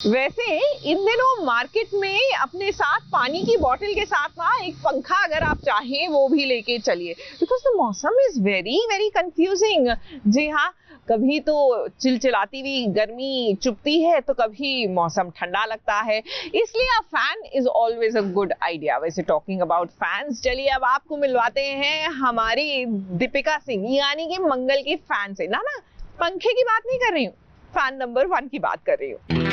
वैसे इन दिनों मार्केट में अपने साथ पानी की बोतल के साथ ना एक पंखा अगर आप चाहें वो भी लेके चलिए, बिकॉज द मौसम इज वेरी वेरी कंफ्यूजिंग। जी हाँ, कभी तो चिलचिलाती हुई गर्मी चुभती है तो कभी मौसम ठंडा लगता है, इसलिए a fan is always a good idea. वैसे टॉकिंग अबाउट फैंस, चलिए अब आपको मिलवाते हैं हमारी दीपिका सिंह यानी कि मंगल की फैन से। ना पंखे की बात नहीं कर रही हूँ, फैन नंबर 1 की बात कर रही हूँ।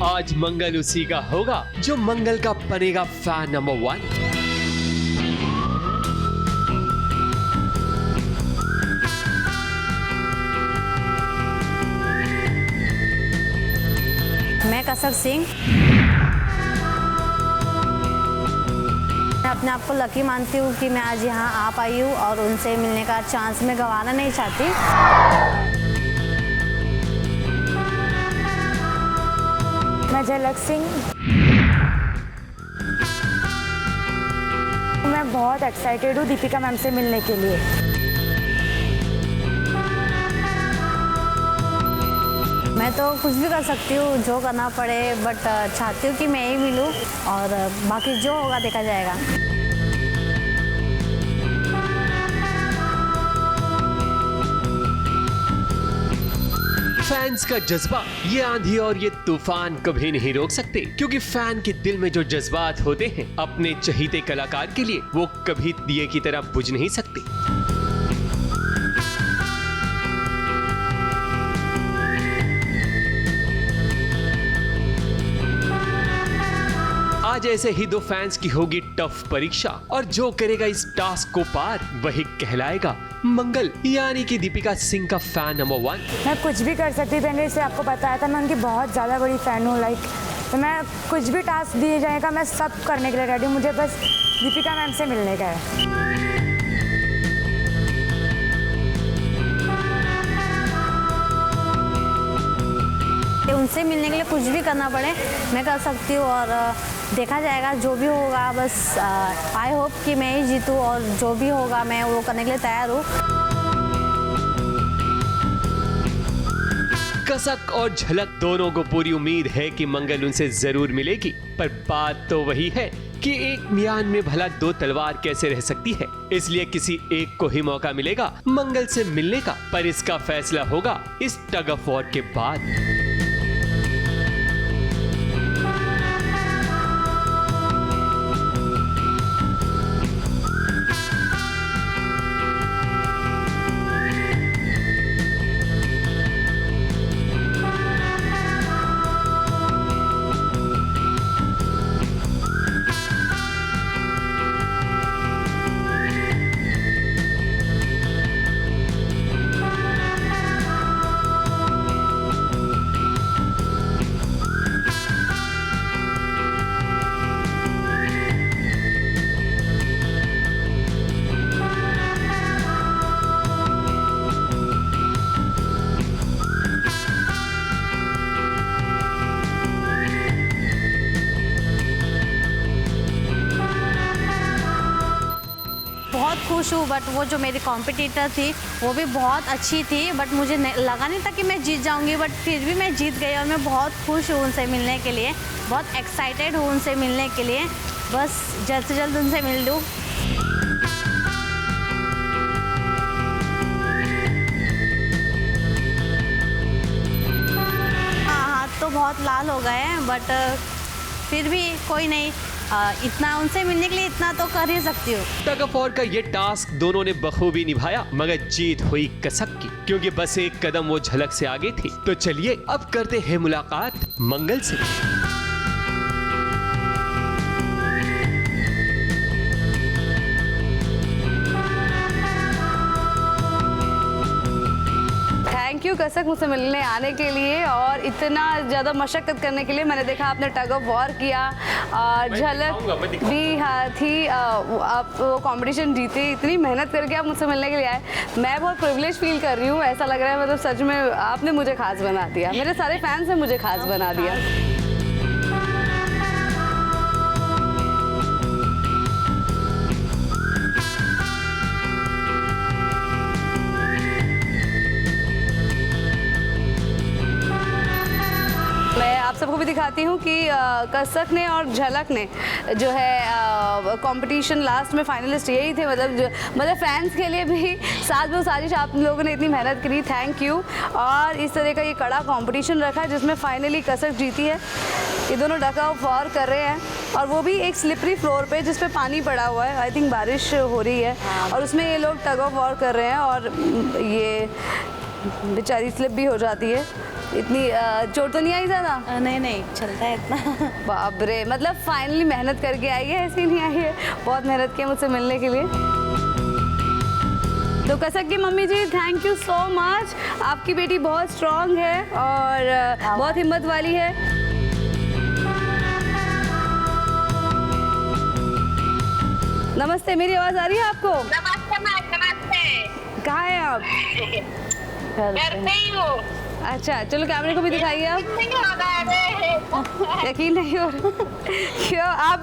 आज मंगल उसी का होगा जो मंगल का बनेगा फैन नंबर 1। मैं कसक सिंह, मैं अपने आप को लकी मानती हूँ कि मैं आज यहाँ आ पाई हूँ और उनसे मिलने का चांस मैं गंवाना नहीं चाहती। मैं झलक सिंह, मैं बहुत एक्साइटेड हूँ दीपिका मैम से मिलने के लिए। मैं तो कुछ भी कर सकती हूँ, जो करना पड़े, बट चाहती हूँ कि मैं ही मिलूँ और बाकी जो होगा देखा जाएगा। फैंस का जज्बा ये आंधी और ये तूफान कभी नहीं रोक सकते, क्योंकि फैन के दिल में जो जज्बात होते हैं अपने चहीते कलाकार के लिए, वो कभी दिए की तरह बुझ नहीं सकते। आज ऐसे ही दो फैंस की होगी टफ परीक्षा, और जो करेगा इस टास्क को पार वही कहलाएगा मंगल यानी कि दीपिका सिंह का फैन नंबर 1। मैं कुछ भी कर सकती हूँ, मैंने इसे आपको बताया था, मैं उनकी बहुत ज़्यादा बड़ी फ़ैन हूँ। तो मैं कुछ भी टास्क दिए जाएगा मैं सब करने के लिए रेडी हूँ, मुझे बस दीपिका मैम से मिलने का है। उनसे मिलने के लिए कुछ भी करना पड़े मैं कर सकती हूँ और देखा जाएगा जो भी होगा। बस आई होप कि मैं ही जीतूँ और जो भी होगा मैं वो करने के लिए तैयार हूँ। कसक और झलक दोनों को पूरी उम्मीद है कि मंगल उनसे जरूर मिलेगी, पर बात तो वही है कि एक म्यान में भला दो तलवार कैसे रह सकती है। इसलिए किसी एक को ही मौका मिलेगा मंगल से मिलने का, पर इसका फैसला होगा इस टग ऑफ वॉर के बाद। बहुत खुश हूँ, बट वो जो मेरी कॉम्पिटिटर थी वो भी बहुत अच्छी थी, बट मुझे लगा नहीं था कि मैं जीत जाऊँगी, बट फिर भी मैं जीत गई और मैं बहुत खुश हूँ उनसे मिलने के लिए, बहुत एक्साइटेड हूँ उनसे मिलने के लिए। बस जल्द से जल्द उनसे मिल लूँ। हाँ, हाथ तो बहुत लाल हो गए हैं, बट फिर भी कोई नहीं, इतना उनसे मिलने के लिए इतना तो कर ही सकती हूँ। टग ऑफ वॉर का ये टास्क दोनों ने बखूबी निभाया, मगर जीत हुई कसक की, क्योंकि बस एक कदम वो झलक से आगे थी। तो चलिए अब करते हैं मुलाकात मंगल से। यू कसक मुझसे मिलने आने के लिए और इतना ज़्यादा मशक्क़त करने के लिए। मैंने देखा आपने टग ऑफ वॉर किया और झलक भी थी, आप वो कॉम्पिटिशन जीते, इतनी मेहनत करके आप मुझसे मिलने के लिए आए। मैं बहुत प्रिविलेज फील कर रही हूँ, ऐसा लग रहा है मतलब सच में आपने मुझे खास बना दिया, मेरे सारे फैंस ने मुझे खास बना दिया। मैं आप सबको भी दिखाती हूँ कि कसक ने और झलक ने जो है कंपटीशन लास्ट में फाइनलिस्ट यही थे, मतलब फैंस के लिए भी साथ में साजिश आप लोगों ने इतनी मेहनत करी, थैंक यू। और इस तरह का ये कड़ा कंपटीशन रखा है जिसमें फाइनली कसक जीती है। ये दोनों डक ऑफ वॉर कर रहे हैं और वो भी एक स्लिपरी फ्लोर पे जिस पे पानी पड़ा हुआ है, आई थिंक बारिश हो रही है और उसमें ये लोग टग ऑफ वॉर कर रहे हैं और ये बेचारी स्लिप भी हो जाती है। इतनी चोट तो नहीं आई ज़्यादा? नहीं चलता है इतना। बाप रे, मतलब फाइनली मेहनत करके आई है, ऐसी नहीं आई है, बहुत मेहनत की मुझसे मिलने के लिए। तो कसक की मम्मी जी थैंक यू सो मच, आपकी बेटी बहुत स्ट्रांग है और बहुत हिम्मत वाली है। नमस्ते, मेरी आवाज़ आ रही है आपको? नमस्ते मैम, नमस्ते। कहाँ हैं आप? घर पे ही हूँ। अच्छा चलो कैमरे को भी दिखाइए आप। यकीन नहीं हो रहा। क्यों, आप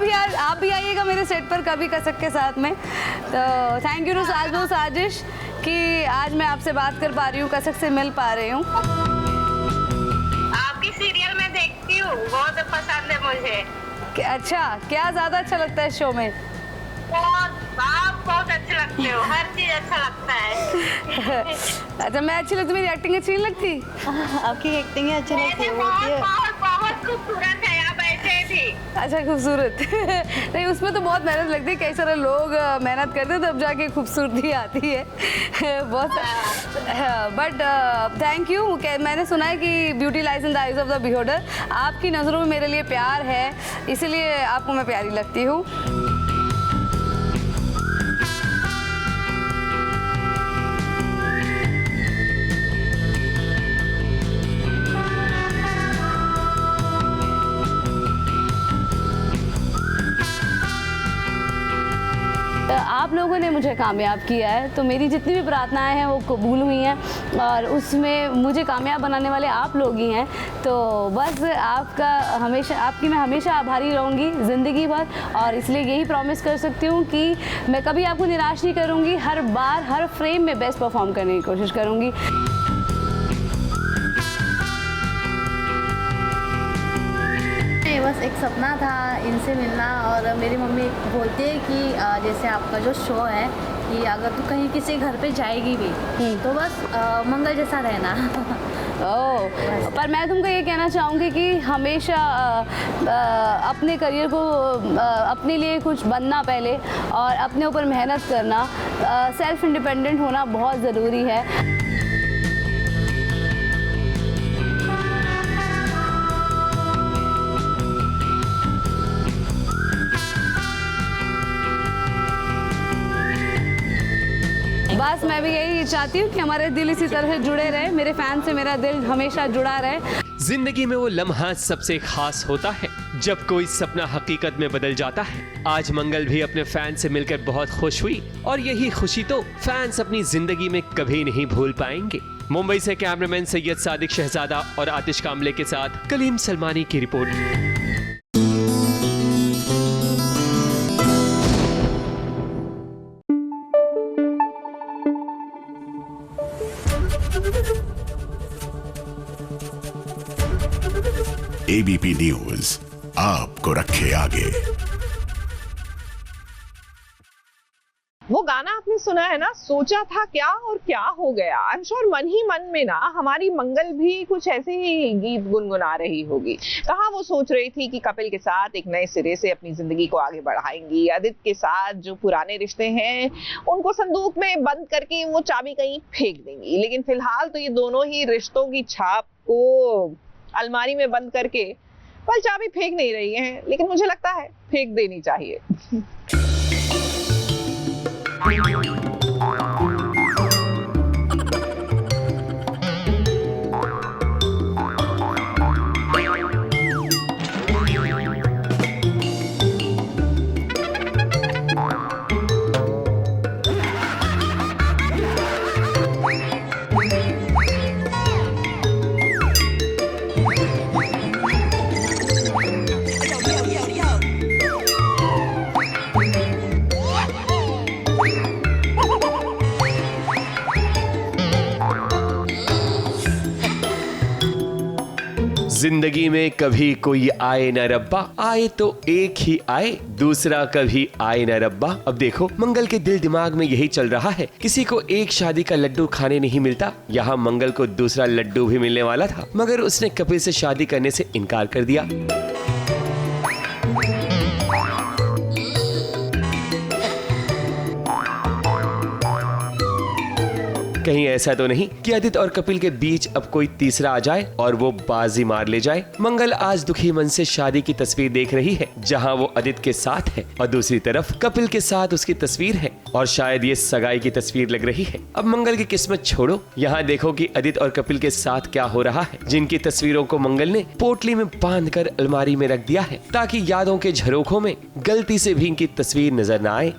भी आइएगा मेरे सेट पर कभी कसक के साथ में। तो थैंक यू टू साजिश कि आज मैं आपसे बात कर पा रही हूँ, कसक से मिल पा रही हूँ। आपकी सीरियल में देखती हूँ, बहुत पसंद है मुझे। अच्छा, क्या ज़्यादा अच्छा लगता है शो में? आप बहुत अच्छे लगते हो, हर चीज अच्छा लगता है। अच्छा मैं अच्छी लगती, मेरी एक्टिंग अच्छी नहीं लगती? आपकी एक्टिंग अच्छी लगती है, बहुत खूबसूरत है, आप ऐसे थी। अच्छा खूबसूरत। नहीं उसमें तो बहुत मेहनत लगती है, कई सारे लोग मेहनत करते हैं तब जाके खूबसूरती आती है। बहुत बट थैंक यू। मैंने सुना है कि beauty lies in the eyes of the beholder, आपकी नज़रों में मेरे लिए प्यार है, इसीलिए आपको मैं प्यारी लगती हूँ। आप लोगों ने मुझे कामयाब किया है, तो मेरी जितनी भी प्रार्थनाएं हैं वो कबूल हुई हैं और उसमें मुझे कामयाब बनाने वाले आप लोग ही हैं। तो बस आपकी मैं हमेशा आभारी रहूँगी ज़िंदगी भर और इसलिए यही प्रॉमिस कर सकती हूँ कि मैं कभी आपको निराश नहीं करूँगी, हर बार हर फ्रेम में बेस्ट परफॉर्म करने की कोशिश करूँगी। बस एक सपना था इनसे मिलना और मेरी मम्मी बोलती है कि जैसे आपका जो शो है कि अगर तू कहीं किसी घर पे जाएगी भी तो बस मंगल जैसा रहना। ओह, पर मैं तुमको ये कहना चाहूँगी कि हमेशा अपने करियर को अपने लिए कुछ बनना पहले और अपने ऊपर मेहनत करना, सेल्फ इंडिपेंडेंट होना बहुत ज़रूरी है। बस मैं भी यही चाहती हूँ कि हमारे दिल इसी तरह जुड़े रहे, मेरे फैन से मेरा दिल हमेशा जुड़ा रहे। जिंदगी में वो लम्हा सबसे खास होता है जब कोई सपना हकीकत में बदल जाता है। आज मंगल भी अपने फैन से मिलकर बहुत खुश हुई और यही खुशी तो फैंस अपनी जिंदगी में कभी नहीं भूल पाएंगे। मुंबई से कैमरामैन सैयद सादिक शहजादा और आतिश कामले के साथ कलीम सलमानी की रिपोर्ट। एबीपी न्यूज आपको रखे आगे। वो गाना आपने सुना है ना, सोचा था क्या और क्या हो गया। आई एम श्योर मन ही मन में ना हमारी मंगल भी कुछ ऐसे ही गीत गुनगुना रही होगी। कहाँ वो सोच रही थी कि कपिल के साथ एक नए सिरे से अपनी जिंदगी को आगे बढ़ाएंगी, आदित्य के साथ जो पुराने रिश्ते हैं उनको संदूक में बंद करके वो चाबी कहीं फेंक देंगी। लेकिन फिलहाल तो ये दोनों ही रिश्तों की छाप को अलमारी में बंद करके पर चाबी फेंक नहीं रही हैं, लेकिन मुझे लगता है फेंक देनी चाहिए। जिंदगी में कभी कोई आए न रब्बा, आए तो एक ही आए, दूसरा कभी आए न रब्बा। अब देखो मंगल के दिल दिमाग में यही चल रहा है। किसी को एक शादी का लड्डू खाने नहीं मिलता, यहाँ मंगल को दूसरा लड्डू भी मिलने वाला था, मगर उसने कपिल से शादी करने से इनकार कर दिया। कहीं ऐसा तो नहीं कि आदित्य और कपिल के बीच अब कोई तीसरा आ जाए और वो बाजी मार ले जाए। मंगल आज दुखी मन से शादी की तस्वीर देख रही है, जहां वो आदित्य के साथ है और दूसरी तरफ कपिल के साथ उसकी तस्वीर है और शायद ये सगाई की तस्वीर लग रही है। अब मंगल की किस्मत छोड़ो, यहाँ देखो कि आदित्य और कपिल के साथ क्या हो रहा है, जिनकी तस्वीरों को मंगल ने पोटली में बांधकर अलमारी में रख दिया है ताकि यादों के झरोखों में गलती से भी इनकी तस्वीर नजर न आए।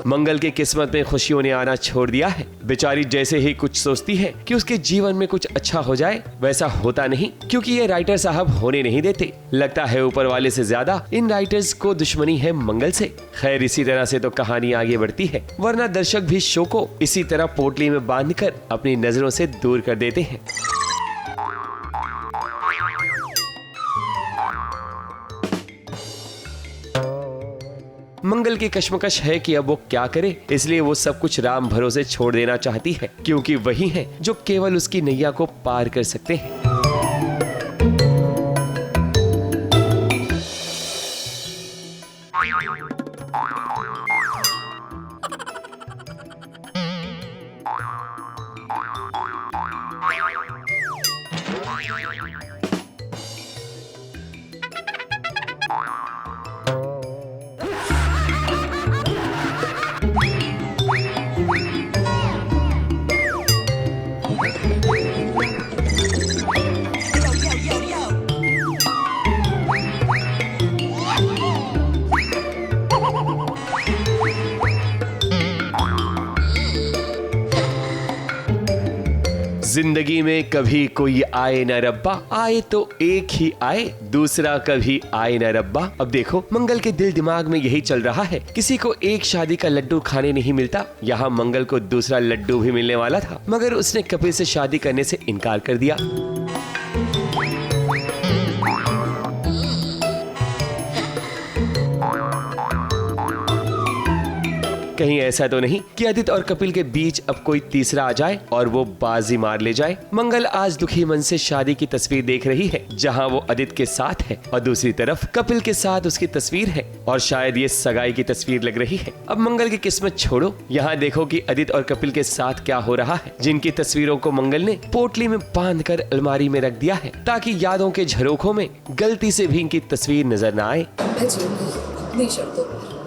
मंगल की किस्मत में खुशियों ने आना छोड़ दिया है। बेचारी जैसे ही कुछ सोचती है कि उसके जीवन में कुछ अच्छा हो जाए, वैसा होता नहीं, क्योंकि ये राइटर साहब होने नहीं देते। लगता है ऊपर वाले से ज्यादा इन राइटर्स को दुश्मनी है मंगल से। खैर इसी तरह से तो कहानी आगे बढ़ती है, वरना दर्शक भी शो को इसी तरह पोटली में बांधकर अपनी नजरों से दूर कर देते हैं। मंगल की कश्मकश है कि अब वो क्या करे, इसलिए वो सब कुछ राम भरोसे छोड़ देना चाहती है, क्योंकि वही है जो केवल उसकी नैया को पार कर सकते हैं। जिंदगी में कभी कोई आए न रब्बा, आए तो एक ही आए, दूसरा कभी आए न रब्बा। अब देखो मंगल के दिल दिमाग में यही चल रहा है। किसी को एक शादी का लड्डू खाने नहीं मिलता, यहाँ मंगल को दूसरा लड्डू भी मिलने वाला था, मगर उसने कपिल से शादी करने से इनकार कर दिया। कहीं ऐसा तो नहीं कि आदित्य और कपिल के बीच अब कोई तीसरा आ जाए और वो बाजी मार ले जाए। मंगल आज दुखी मन से शादी की तस्वीर देख रही है, जहां वो आदित्य के साथ है और दूसरी तरफ कपिल के साथ उसकी तस्वीर है और शायद ये सगाई की तस्वीर लग रही है। अब मंगल की किस्मत छोड़ो, यहाँ देखो कि आदित्य और कपिल के साथ क्या हो रहा है, जिनकी तस्वीरों को मंगल ने पोटली में बांधकर अलमारी में रख दिया है ताकि यादों के झरोखों में गलती से भी इनकी तस्वीर नजर न आए।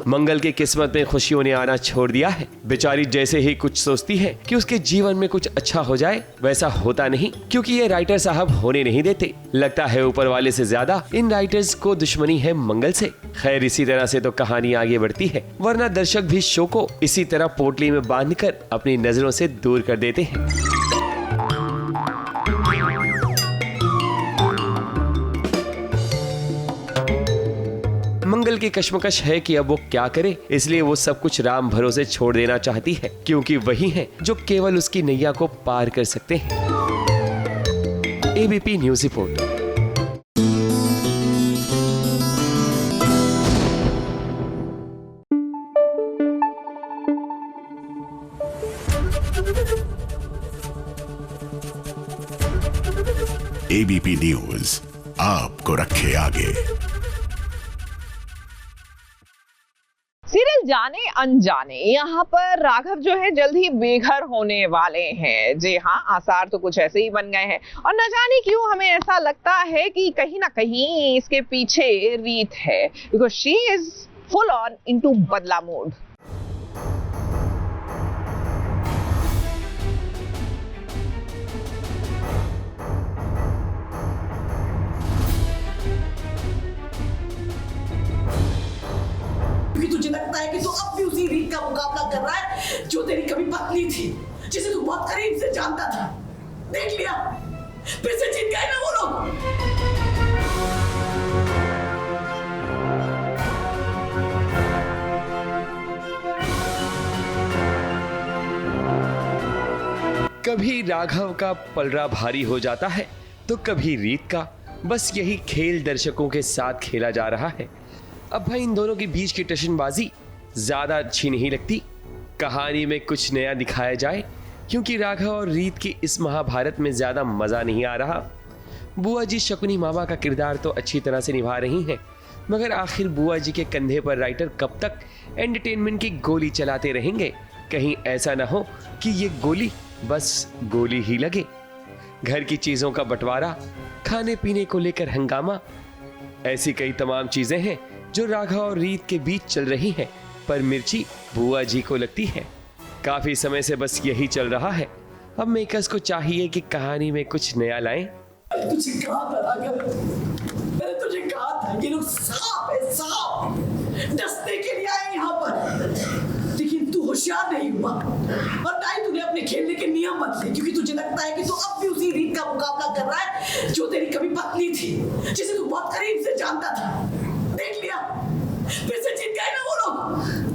मंगल की किस्मत में खुशियों ने आना छोड़ दिया है। बेचारी जैसे ही कुछ सोचती है कि उसके जीवन में कुछ अच्छा हो जाए, वैसा होता नहीं, क्योंकि ये राइटर साहब होने नहीं देते। लगता है ऊपर वाले से ज्यादा इन राइटर्स को दुश्मनी है मंगल से। खैर इसी तरह से तो कहानी आगे बढ़ती है, वरना दर्शक भी शो को इसी तरह पोटली में बांधकर अपनी नजरों से दूर कर देते हैं। मंगल की कश्मकश है कि अब वो क्या करे, इसलिए वो सब कुछ राम भरोसे छोड़ देना चाहती है, क्योंकि वही है जो केवल उसकी नैया को पार कर सकते हैं। ABP news report. ABP news आपको रखे आगे। सीरियल जाने अनजाने यहाँ पर राघव जो है जल्द ही बेघर होने वाले हैं। जी हाँ, आसार तो कुछ ऐसे ही बन गए हैं और न जाने क्यों हमें ऐसा लगता है कि कहीं ना कहीं इसके पीछे रीत है, because she is full on into बदला मोड। तुझे लगता है कि तू अब भी उसी रीत का मुकाबला कर रहा है जो तेरी कभी पत्नी थी, जिसे तू बहुत करीब से जानता था। देख लिया, फिर से जीत गए ना वो लोग। कभी राघव का पलड़ा भारी हो जाता है तो कभी रीत का। बस यही खेल दर्शकों के साथ खेला जा रहा है। अब भाई इन दोनों के बीच की टशनबाजी ज्यादा अच्छी नहीं लगती। कहानी में कुछ नया दिखाया जाए, क्योंकि राघव और रीत की इस महाभारत में ज्यादा मजा नहीं आ रहा। बुआ जी शकुनी मामा का किरदार तो अच्छी तरह से निभा रही हैं, मगर आखिर बुआ जी के कंधे पर राइटर कब तक एंटरटेनमेंट की गोली चलाते रहेंगे? कहीं ऐसा ना हो कि ये गोली बस गोली ही लगे। घर की चीजों का बंटवारा, खाने पीने को लेकर हंगामा, ऐसी कई तमाम चीजें हैं जो राघव और रीत के बीच चल रही हैं, पर मिर्ची बुआ जी को लगती है। काफी समय से बस यही चल रहा है। अब मेकर्स को चाहिए कि कहानी में कुछ नया लाएं। तुझे कहा था राघव, मैंने तुझे कहा था ये लोग सांप है, सांप डसने के लिए आए यहाँ पर, लेकिन तू होशियार नहीं हुआ और ना ही तूने अपने खेलने के नियम बदले, क्योंकि तुझे लगता है कि तू अब भी उसी रीत का मुकाबला कर रहा है जो तेरी कभी पत्नी थी, जिसे तू बहुत करीब से जानता था। देख लिया, फिर से जीत गए ना वो लोग।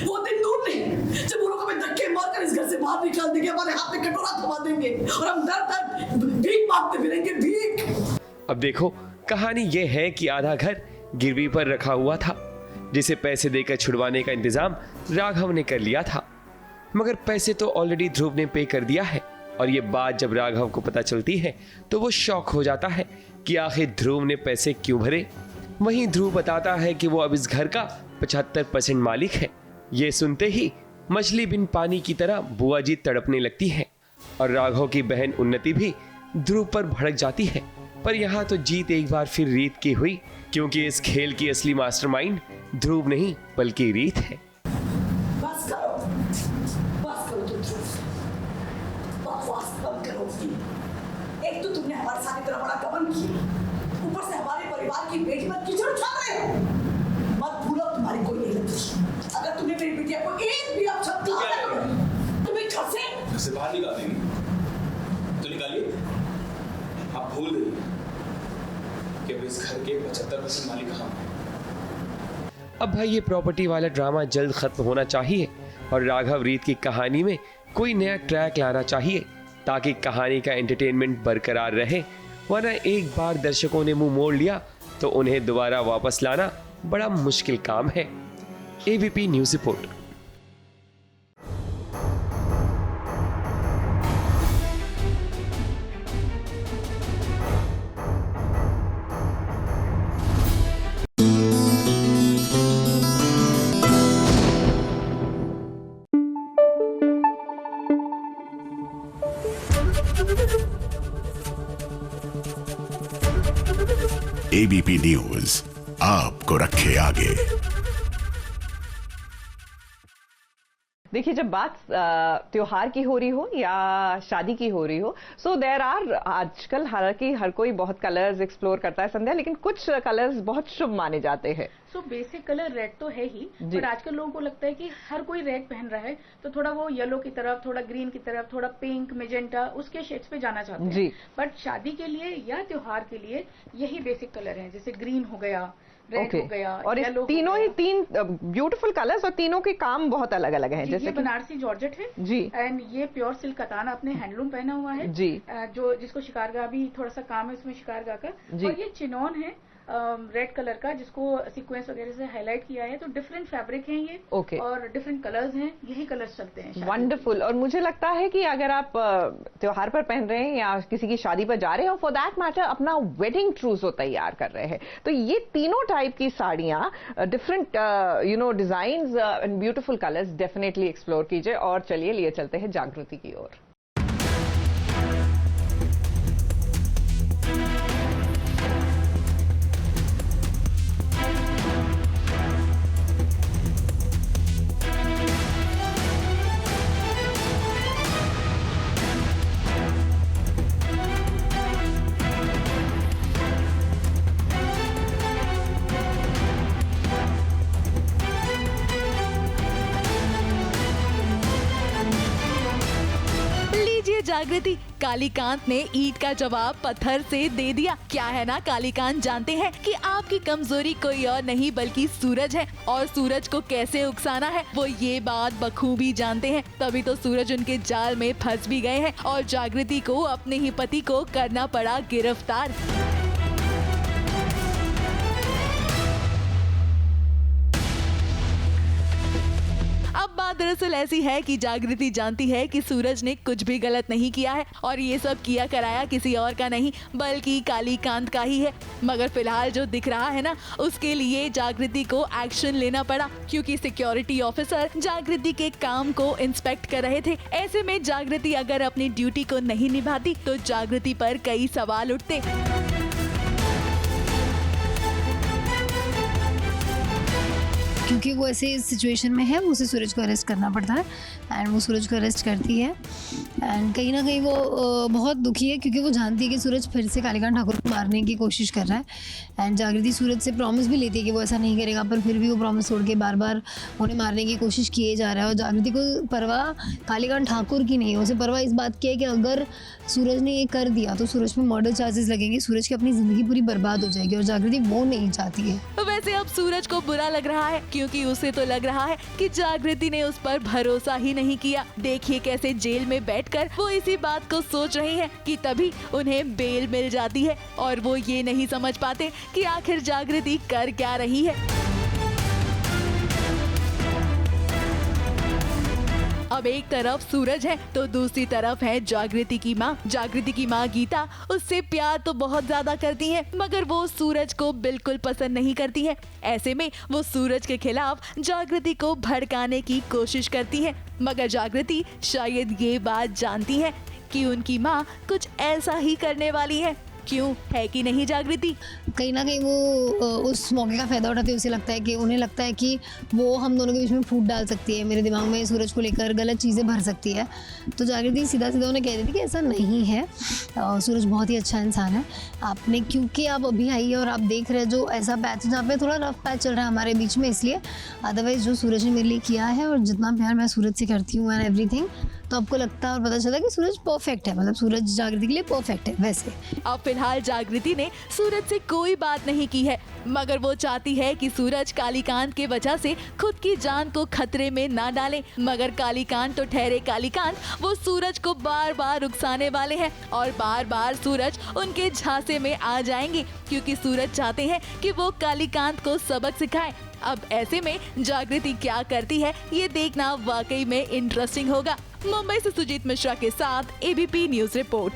वो दिन दूर नहीं जब वो लोग हमें धक्के मारकर इस घर से बाहर निकाल देंगे, हमारे हाथ में कटोरा थमा देंगे और हम दर दर भीख मांगते फिरेंगे, भीख। अब देखो, कहानी ये है कि आधा घर गिरवी पर रखा हुआ था, जिसे पैसे देकर छुड़वाने का इंतजाम राघव ने कर लिया था, मगर पैसे तो ऑलरेडी ध्रुव ने पे कर दिया है। और ये बात जब राघव को पता चलती है तो वो शॉक हो जाता है कि आखिर ध्रुव ने पैसे क्यों भरे। वहीं ध्रुव बताता है कि वो अब इस घर का 75% मालिक है। ये सुनते ही मछली बिन पानी की तरह बुआ जी तड़पने लगती है और राघव की बहन उन्नति भी ध्रुव पर भड़क जाती है। पर यहाँ तो जीत एक बार फिर रीत की हुई, क्योंकि इस खेल की असली मास्टरमाइंड ध्रुव नहीं बल्कि रीत है। बस करो तुम, बकवास बंद करो। एक तो तुमने हमारे साथ इतना बड़ा गबन किया, ऊपर से हमारे परिवार की बेटी पर कीचड़ उछाल रहे हो। मत भूलो तुम्हारी कोई नहीं लगती। अगर तुमने मेरी बिटिया को एक भी अपशब्द कहा तुम्हें घर से बाहर निकाल देंगे तो निकालिए। आप भूल गए कि इस घर के 75% मालिक हम। अब भाई ये प्रॉपर्टी वाला ड्रामा जल्द खत्म होना चाहिए और राघव रीत की कहानी में कोई नया ट्रैक लाना चाहिए, ताकि कहानी का एंटरटेनमेंट बरकरार रहे। वरना एक बार दर्शकों ने मुंह मोड़ लिया तो उन्हें दोबारा वापस लाना बड़ा मुश्किल काम है। ABP news report. ABP news आपको रखे आगे। देखिए, जब बात त्योहार की हो रही हो या शादी की हो रही हो, सो देयर आर, आजकल हालांकि हर कोई बहुत कलर्स एक्सप्लोर करता है संध्या, लेकिन कुछ कलर्स बहुत शुभ माने जाते हैं। सो बेसिक कलर रेड तो है ही, पर आजकल लोगों को लगता है कि हर कोई रेड पहन रहा है तो थोड़ा वो येलो की तरफ, थोड़ा ग्रीन की तरफ, थोड़ा पिंक, मेजेंटा, उसके शेड्स पे जाना चाहते हैं। बट शादी के लिए या त्योहार के लिए यही बेसिक कलर हैं, जैसे ग्रीन हो गया, रेड हो गया, और इस तीनों ही तीन ब्यूटीफुल कलर्स और तीनों के काम बहुत अलग अलग हैं। जैसे ये बनारसी जॉर्जेट है जी, एंड ये प्योर सिल्क कतान अपने हैंडलूम पहना हुआ है जी, जो जिसको शिकारगा भी थोड़ा सा काम है उसमें शिकारगा का, और ये चिनॉन है रेड कलर का, जिसको सीक्वेंस वगैरह से हाईलाइट किया है। तो डिफरेंट फैब्रिक हैं ये और डिफरेंट कलर्स हैं, यही कलर्स चलते हैं। वंडरफुल। और मुझे लगता है कि अगर आप त्योहार पर पहन रहे हैं या किसी की शादी पर जा रहे हैं, और फॉर दैट मैटर अपना वेडिंग ट्रूजो तैयार कर रहे हैं, तो ये तीनों टाइप की साड़ियां, different designs and beautiful colours definitely explore कीजिए। और चलिए लिए चलते हैं जागृति की ओर। जागृति, कालीकांत ने ईंट का जवाब पत्थर से दे दिया। क्या है ना, कालीकांत जानते हैं कि आपकी कमजोरी कोई और नहीं बल्कि सूरज है, और सूरज को कैसे उकसाना है वो ये बात बखूबी जानते हैं। तभी तो सूरज उनके जाल में फंस भी गए हैं और जागृति को अपने ही पति को करना पड़ा गिरफ्तार। अब बात दरअसल ऐसी है कि जागृति जानती है कि सूरज ने कुछ भी गलत नहीं किया है और ये सब किया कराया किसी और का नहीं बल्कि कालीकांत का ही है। मगर फिलहाल जो दिख रहा है ना, उसके लिए जागृति को एक्शन लेना पड़ा, क्योंकि सिक्योरिटी ऑफिसर जागृति के काम को इंस्पेक्ट कर रहे थे। ऐसे में जागृति अगर अपनी ड्यूटी को नहीं निभाती तो जागृति पर कई सवाल उठते। क्योंकि वो ऐसे इस सिचुएशन में है, उसे सूरज को अरेस्ट करना पड़ता है एंड वो सूरज को अरेस्ट करती है। एंड कहीं ना कहीं वो बहुत दुखी है, क्योंकि वो जानती है कि सूरज फिर से कालीकांत ठाकुर को मारने की कोशिश कर रहा है। एंड जागृति सूरज से प्रॉमिस भी लेती है कि वो ऐसा नहीं करेगा, पर फिर भी वो प्रॉमिस तोड़ के बार बार उन्हें मारने की कोशिश किए जा रहा है। और जागृति को परवाह कालीकांत ठाकुर की नहीं है, उसे परवाह इस बात की है कि अगर सूरज ने ये कर दिया तो सूरज पे मर्डर चार्जेस लगेंगे, सूरज की अपनी ज़िंदगी पूरी बर्बाद हो जाएगी, और जागृति वो नहीं चाहती है। वैसे अब सूरज को बुरा लग रहा है, क्योंकि उसे तो लग रहा है कि जागृति ने उस पर भरोसा ही नहीं किया। देखिए कैसे जेल में बैठकर वो इसी बात को सोच रही है कि तभी उन्हें बेल मिल जाती है, और वो ये नहीं समझ पाते कि आखिर जागृति कर क्या रही है। अब एक तरफ सूरज है तो दूसरी तरफ है जागृति की माँ। जागृति की माँ गीता उससे प्यार तो बहुत ज्यादा करती है, मगर वो सूरज को बिल्कुल पसंद नहीं करती है। ऐसे में वो सूरज के खिलाफ जागृति को भड़काने की कोशिश करती है, मगर जागृति शायद ये बात जानती है कि उनकी माँ कुछ ऐसा ही करने वाली है। क्यों है कि नहीं जागृति? कहीं ना कहीं वो उस मौके का फ़ायदा उठाते उसे लगता है कि उन्हें लगता है कि वो हम दोनों के बीच में फूट डाल सकती है, मेरे दिमाग में सूरज को लेकर गलत चीज़ें भर सकती है। तो जागृति सीधा सीधा उन्हें कह देती कि ऐसा नहीं है, सूरज बहुत ही अच्छा इंसान है। आपने क्योंकि आप अभी आई है और आप देख रहे हैं जो ऐसा पैच है जहाँ पे थोड़ा रफ पैच चल रहा है हमारे बीच में, इसलिए अदरवाइज़ जो सूरज ने मेरे लिए किया है और जितना प्यार मैं सूरज से करती हूँ एंड एवरीथिंग, तो आपको लगता है और पता चला कि सूरज परफेक्ट है, मतलब सूरज जागृति के लिए परफेक्ट है। वैसे अब फिलहाल जागृति ने सूरज से कोई बात नहीं की है, मगर वो चाहती है कि सूरज कालीकांत के वजह से खुद की जान को खतरे में ना डाले। मगर कालीकांत तो ठहरे कालीकांत, वो सूरज को बार बार उकसाने वाले हैं और बार बार सूरज उनके झांसे में आ जाएंगे, क्योंकि सूरज चाहते हैं कि वो कालीकांत को सबक सिखाए। अब ऐसे में जागृति क्या करती है ये देखना वाकई में इंटरेस्टिंग होगा। मुंबई से सुजीत मिश्रा के साथ ABP news report.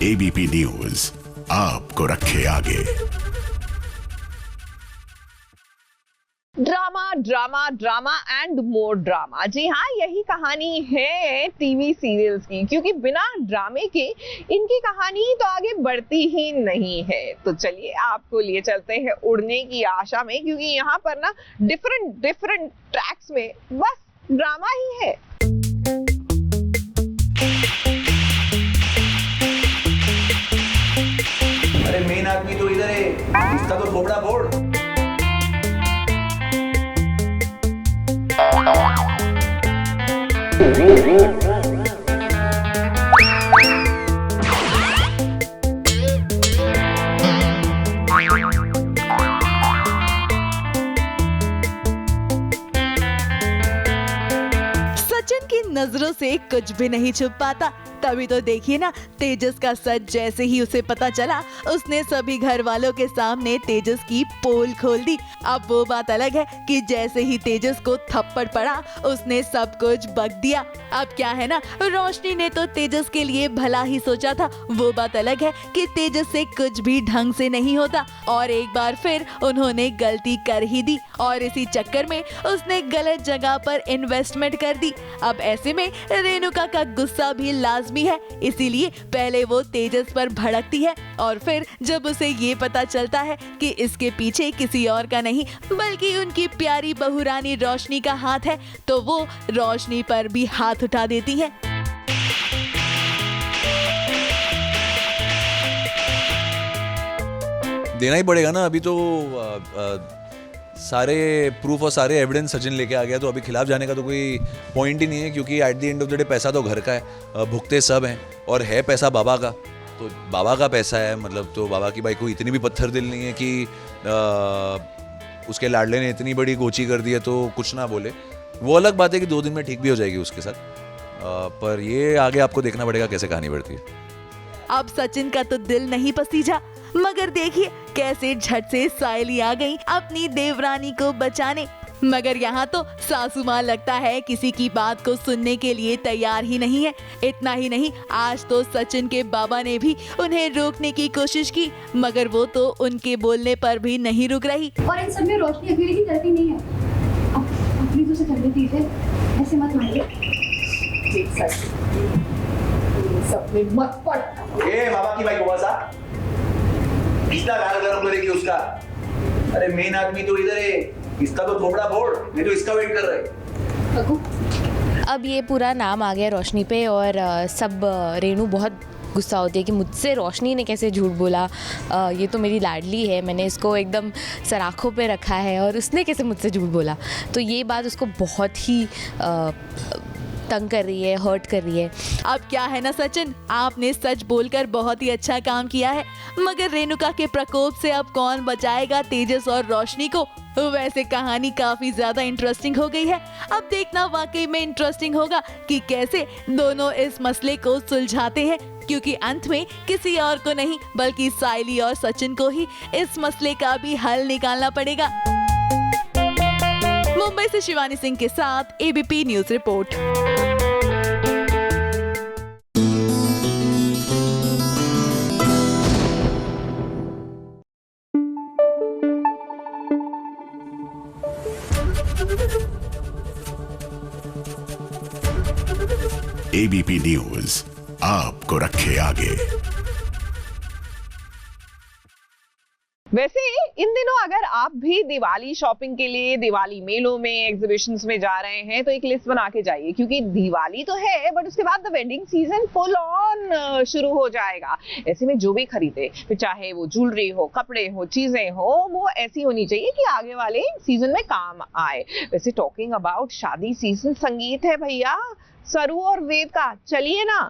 ABP news आपको रखे आगे। Drama drama drama and more drama. जी हाँ, यही कहानी है टीवी सीरियल्स की, क्योंकि बिना ड्रामे के इनकी कहानी तो आगे बढ़ती ही नहीं है। तो चलिए आपको लिए चलते हैं उड़ने की आशा में, क्योंकि यहाँ पर ना डिफरेंट ट्रैक्स में बस ड्रामा ही है। अरे मेन आदमी तो इधर है, इसका तो बोबड़ा बोर्ड। सचिन की नजरों से कुछ भी नहीं छुप पाता। तभी तो देखिए ना, तेजस का सच जैसे ही उसे पता चला, उसने सभी घर वालों के सामने तेजस की पोल खोल दी। अब वो बात अलग है कि जैसे ही तेजस को थप्पड़ पड़ा, उसने सब कुछ बक दिया। अब क्या है ना, रोशनी ने तो तेजस के लिए भला ही सोचा था। वो बात अलग है कि तेजस से कुछ भी ढंग से नहीं होता, और एक बार फिर उन्होंने गलती कर ही दी, और इसी चक्कर में उसने गलत जगह पर इन्वेस्टमेंट कर दी। अब ऐसे में रेणुका का गुस्सा भी लाजमी आज़मी है, इसीलिए पहले वो तेजस पर भड़कती है और फिर जब उसे ये पता चलता है कि इसके पीछे किसी और का नहीं बल्कि उनकी प्यारी बहू रानी रोशनी का हाथ है, तो वो रोशनी पर भी हाथ उठा देती है। देना ही पड़ेगा ना, अभी तो सारे प्रूफ और सारे एविडेंस सचिन लेके आ गया, तो अभी खिलाफ जाने का तो कोई पॉइंट ही नहीं है, क्योंकि at the end of the day पैसा तो घर का है, भुगते सब हैं और है पैसा बाबा का, तो बाबा का पैसा है, मतलब तो बाबा की भाई को इतनी भी पत्थर दिल नहीं है कि उसके लाडले ने इतनी बड़ी गोची कर दी है तो कुछ ना बोले। वो अलग बात है कि 2 दिन में ठीक भी हो जाएगी उसके साथ, पर ये आगे आपको देखना पड़ेगा कैसे कहानी बढ़ती है। अब सचिन का तो दिल नहीं पसीजा, मगर देखिए कैसे झट से सायली आ गई अपनी देवरानी को बचाने। मगर यहाँ तो सासू माँ लगता है किसी की बात को सुनने के लिए तैयार ही नहीं है। इतना ही नहीं, आज तो सचिन के बाबा ने भी उन्हें रोकने की कोशिश की, मगर वो तो उनके बोलने पर भी नहीं रुक रही। और इन सब में रोशनी अकेली की गलती नहीं है, अपनी तो से कर लेती है, ऐसे मत मानिए। सब में मत पड़। बाबा की भाई बसा कितना गाल गरम करेगी उसका। अरे मेन आदमी तो इधर है, इसका तो थोबड़ा फोड़, नहीं तो इसका वेट कर रहे। अब ये पूरा नाम आ गया रोशनी पे और सब रेनू बहुत गुस्सा होती है कि मुझसे रोशनी ने कैसे झूठ बोला, ये तो मेरी लाडली है, मैंने इसको एकदम सराखों पे रखा है और उसने कैसे मुझसे झूठ बोला। तो ये बात उसको बहुत ही तंग कर रही है, हर्ट कर रही है। अब क्या है ना सचिन, आपने सच बोलकर बहुत ही अच्छा काम किया है, मगर रेणुका के प्रकोप से अब कौन बचाएगा तेजस और रोशनी को। वैसे कहानी काफी ज्यादा इंटरेस्टिंग हो गई है, अब देखना वाकई में इंटरेस्टिंग होगा कि कैसे दोनों इस मसले को सुलझाते हैं, क्योंकि अंत में किसी और को नहीं बल्कि सायली और सचिन को ही इस मसले का भी हल निकालना पड़ेगा। मुंबई से शिवानी सिंह के साथ ABP news report. ABP news आपको रखे आगे। वैसे इन दिनों अगर आप भी दिवाली शॉपिंग के लिए दिवाली मेलों में, एग्जीबिशंस में जा रहे हैं तो एक लिस्ट बना के जाइए, क्योंकि दिवाली तो है बट उसके बाद the wedding season full on शुरू हो जाएगा। ऐसे में जो भी खरीदे, फिर चाहे वो ज्वेलरी हो, कपड़े हो, चीजें हो, वो ऐसी होनी चाहिए कि आगे वाले सीजन में काम आए। वैसे टॉकिंग अबाउट शादी सीजन, संगीत है भैया सरू और वेद का, चलिए ना।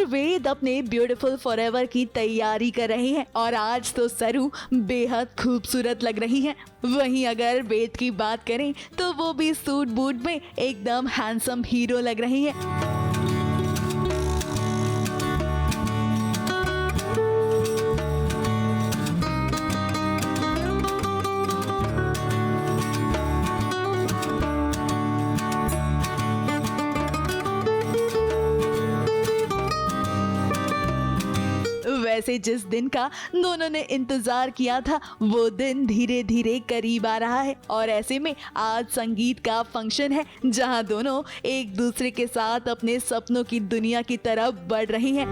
वेद अपने ब्यूटीफुल फॉरएवर की तैयारी कर रहे हैं और आज तो सरू बेहद खूबसूरत लग रही हैं। वहीं अगर वेद की बात करें तो वो भी सूट बूट में एकदम हैंडसम हीरो लग रही हैं। वैसे जिस दिन का दोनों ने इंतजार किया था वो दिन धीरे धीरे करीब आ रहा है और ऐसे में आज संगीत का फंक्शन है जहां दोनों एक दूसरे के साथ अपने सपनों की दुनिया की तरफ बढ़ रही हैं।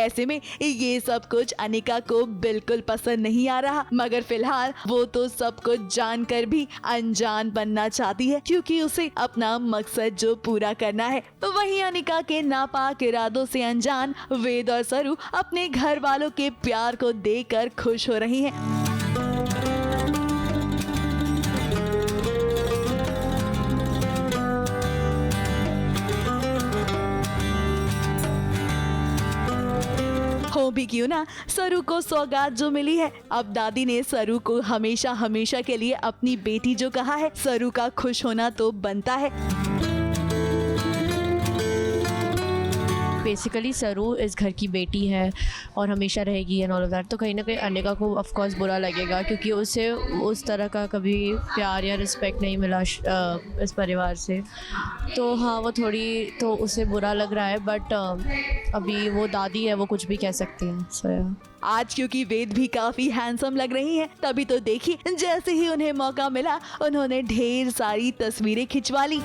ऐसे में ये सब कुछ अनिका को बिल्कुल पसंद नहीं आ रहा, मगर फिलहाल वो तो सब कुछ जानकर भी अनजान बनना चाहती है, क्योंकि उसे अपना मकसद जो पूरा करना है। वहीं अनिका के नापाक इरादों से अनजान वेद और सरू अपने घर वालों के प्यार को देखकर खुश हो रही हैं। हो भी क्यों ना, सरू को सौगात जो मिली है। अब दादी ने सरू को हमेशा हमेशा के लिए अपनी बेटी जो कहा है, सरू का खुश होना तो बनता है। बेसिकली सरू इस घर की बेटी है और हमेशा रहेगी एंड ऑल ऑफ दैट, तो कहीं ना कहीं अनिका को ऑफ कोर्स बुरा लगेगा, क्योंकि उसे उस तरह का कभी प्यार या रिस्पेक्ट नहीं मिला इस परिवार से। तो हाँ, वो थोड़ी तो उसे बुरा लग रहा है, बट अभी वो दादी है, वो कुछ भी कह सकती है। सो आज क्योंकि वेद भी काफी हैंडसम लग रही हैं, तभी तो देखिए जैसे ही उन्हें मौका मिला उन्होंने ढेर सारी तस्वीरें खिंचवा ली।